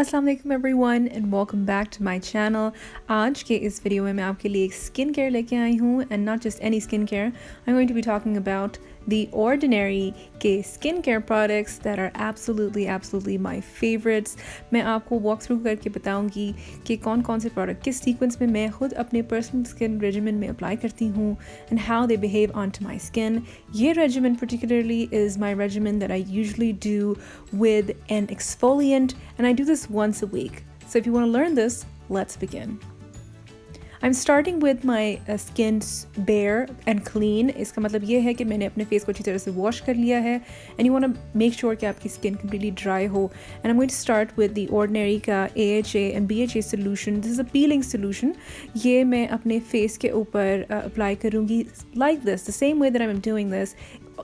अस्सलाम वालेकुम everyone and welcome back to my channel. आज के इस वीडियो में मैं आपके लिए एक स्किन केयर लेके आई हूँ and not just any skin care. I am going to be talking about the ordinary के skincare products that are absolutely my favorites। मैं आपको वॉक थ्रू करके बताऊंगी कि कौन कौन से प्रोडक्ट किस सीक्वेंस में मैं खुद अपने पर्सनल स्किन रेजिमेन में अप्लाई करती हूँ and how they behave on to my skin. ये regimen particularly is my regimen that I usually do with an exfoliant and I do this once a week. So if you want to learn this, let's begin. I'm starting with my skin bare and clean। इसका मतलब ये है कि मैंने अपने face को अच्छी तरह से वॉश कर लिया है and you want to make sure कि आपकी skin completely dry हो। And I'm going to start with the ordinary का AHA and BHA solution। This is a peeling solution। ये मैं अपने फेस के ऊपर अप्लाई करूँगी like this, the same way that I'm doing this।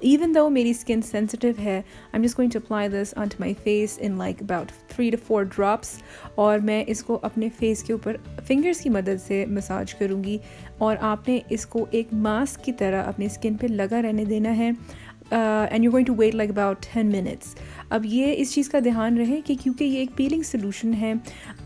Even though मेरी skin sensitive है, I'm just going to apply this onto my face in like about 3 to 4 drops और मैं इसको अपने face के ऊपर fingers की मदद से मसाज करूँगी और आपने इसको एक मास्क की तरह अपने स्किन पे लगा रहने देना है and you're going to wait like about 10 minutes। अब ये इस चीज़ का ध्यान रहे कि क्योंकि ये एक पीलिंग सोल्यूशन है,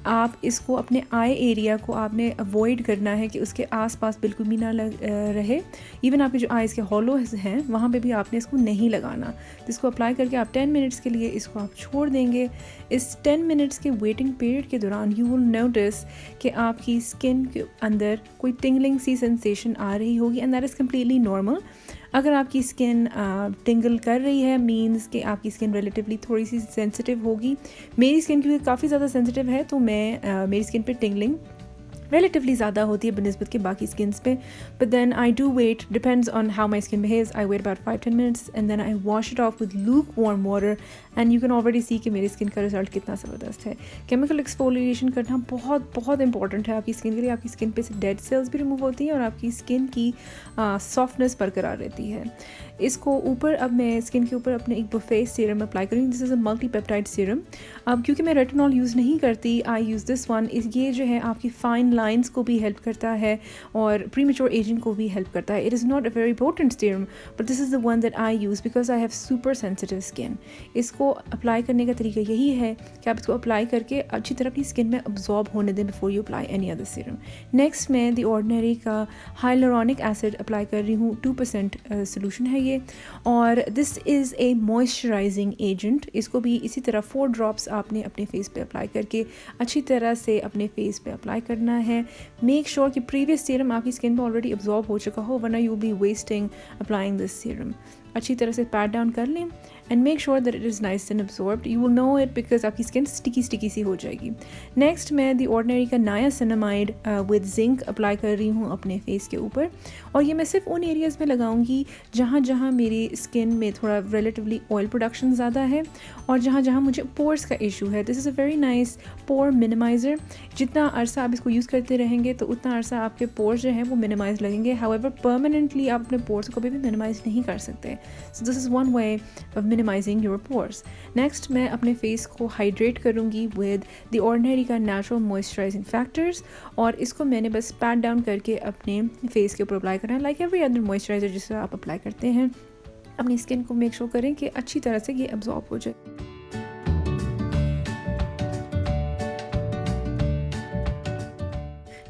आप इसको अपने आई एरिया को आपने अवॉइड करना है कि उसके आसपास बिल्कुल भी ना रहे। इवन आपके जो आइज़ के हॉलोज हैं वहाँ पे भी आपने इसको नहीं लगाना। तो इसको अप्लाई करके आप 10 मिनट्स के लिए इसको आप छोड़ देंगे। इस 10 मिनट्स के वेटिंग पीरियड के दौरान यू विल नोटिस कि आपकी स्किन के अंदर कोई टिंगलिंग सी सेंसेशन आ रही होगी and that is completely normal. अगर आपकी स्किन टिंगल कर रही है मींस कि आपकी स्किन रिलेटिवली थोड़ी सी सेंसिटिव होगी। मेरी स्किन क्योंकि काफ़ी ज़्यादा सेंसिटिव है तो मैं मेरी स्किन पे टिंगलिंग relatively ज़्यादा होती है बनिस्बत के बाकी skins पे। But then I do wait, depends on how my skin behaves, I wait about 5-10 minutes and then I wash it off with lukewarm water and you can already see कि मेरी skin का result कितना ज़बरदस्त है। Chemical exfoliation करना बहुत बहुत important है आपकी स्किन के लिए। आपकी स्किन पे से डेड सेल्स भी रिमूव होती हैं और आपकी स्किन की सॉफ्टनेस बरकरार रहती है। इसको ऊपर अब मैं स्किन के ऊपर अपने एक बुफे सीरम अप्लाई करूँगी। This is a multi peptide serum. अब क्योंकि मैं रेटिनॉल यूज़ नहीं करती, आई यूज़ दिस वन। ये जो है आपकी फाइन लाइंस को भी हेल्प करता है और प्रीमेच्योर एजिंग को भी हेल्प करता है। It is not a very potent serum but this is the one that I use because I have super sensitive skin. इसको अप्लाई करने का तरीका यही है कि आप इसको अप्लाई करके अच्छी तरह अपनी स्किन में अब्जॉर्ब होने दें before you apply any other serum. Next मैं द ऑर्डिनरी का हाइलुरोनिक एसिड अप्लाई कर रही हूँ। 2% सोल्यूशन है ये और this is a moisturising agent. इसको भी इसी तरह 4 ड्रॉप्स आपने अपने फेस पे अप्लाई करके अच्छी तरह से अपने फेस पे अप्लाई करना है। मेक श्योर कि प्रीवियस सीरम आपकी स्किन पे ऑलरेडी अब्जॉर्ब हो चुका हो, वरना you be wasting applying this serum. अच्छी तरह से पैट डाउन कर लें and make sure that it is nice and absorbed. You will know it because आपकी स्किन स्टिकी सी हो जाएगी। नेक्स्ट मैं द ऑर्डिनरी का नायासिनामाइड विद जिंक अप्लाई कर रही हूँ अपने फेस के ऊपर और ये मैं सिर्फ उन एरियाज़ में लगाऊंगी जहाँ जहाँ मेरी स्किन में थोड़ा रिलेटिवली ऑयल प्रोडक्शन ज़्यादा है और जहाँ जहाँ मुझे पोर्स का इशू है। This is a very nice pore minimizer. जितना अरसा आप इसको यूज़ करते रहेंगे तो उतना अरसा आपके पोर्स जो हैं वो मिनिमाइज लगेंगे। हाउएवर परमानेंटली आप अपने पोर्स को कभी भी मिनिमाइज नहीं कर सकते। So this is one way of minimizing your pores. Next मैं अपने फेस को हाइड्रेट करूँगी विद द ऑर्डिनरी का नेचुरल मॉइस्चराइजिंग फैक्टर्स और इसको मैंने बस पैट डाउन करके अपने फेस के ऊपर अप्लाई करना है लाइक एवरी अदर मॉइस्चराइज़र जिससे आप अप्लाई करते हैं। अपनी स्किन को मेक श्योर करें कि अच्छी तरह से ये अब्जॉर्ब हो जाए।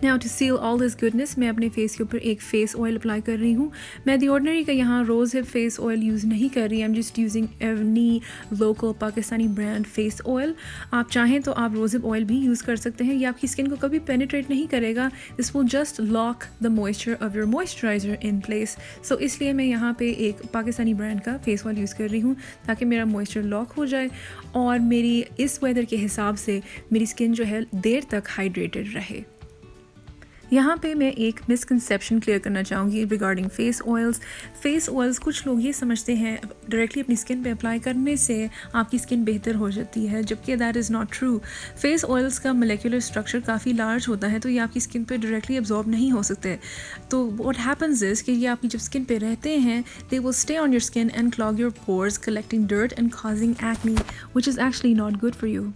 Now to seal all this goodness मैं अपने फेस के ऊपर एक फेस ऑयल अप्लाई कर रही हूँ। मैं द ऑर्डिनरी का यहाँ rose hip face oil use नहीं कर रही। I am just using any local Pakistani brand face oil. आप चाहें तो आप रोज़ हिप ऑयल भी यूज़ कर सकते हैं। ये आपकी स्किन को कभी पेनिट्रेट नहीं करेगा। This will just lock the moisture of your moisturiser in place. So इसलिए मैं यहाँ पे एक पाकिस्तानी ब्रांड का फेस ऑयल यूज़ कर रही हूँ ताकि मेरा मॉइस्चर लॉक हो जाए और मेरी इस वेदर के हिसाब से मेरी स्किन जो है देर तक हाइड्रेटेड रहे। यहाँ पे मैं एक मिसकंसेप्शन क्लियर करना चाहूँगी regarding face oils. Face oils कुछ लोग ये समझते हैं डायरेक्टली अपनी स्किन पे अप्लाई करने से आपकी स्किन बेहतर हो जाती है, जबकि that is not true. Face oils का मोलेकुलर स्ट्रक्चर काफ़ी लार्ज होता है तो ये आपकी स्किन पे डायरेक्टली अब्जॉर्ब नहीं हो सकते। तो व्हाट हैपन्स इज़ कि ये आपकी जब स्किन पे रहते हैं they will stay on your skin and clog your pores collecting dirt and causing acne which is actually not good for you.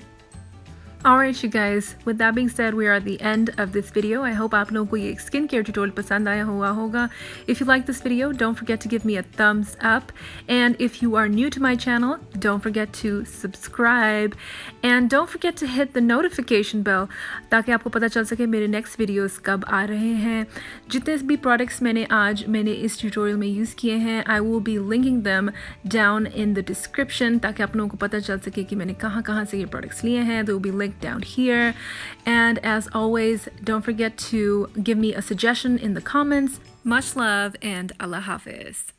Alright you guys, with that being said, we are at the end of this video. I hope आप लोगों को ये skincare tutorial पसंद आया हुआ होगा. If you like this video, don't forget to give me a thumbs up. And if you are new to my channel, don't forget to subscribe. And don't forget to hit the notification bell ताकि आपको पता चल सके मेरे next videos कब आ रहे हैं. जितने भी products मैंने इस tutorial में use किए हैं, I will be linking them down in the description ताकि आप लोगों को पता चल सके कि मैंने कहाँ से ये products लिए हैं. They will be linked down here. And as always, don't forget to give me a suggestion in the comments. Much love and Allah Hafiz.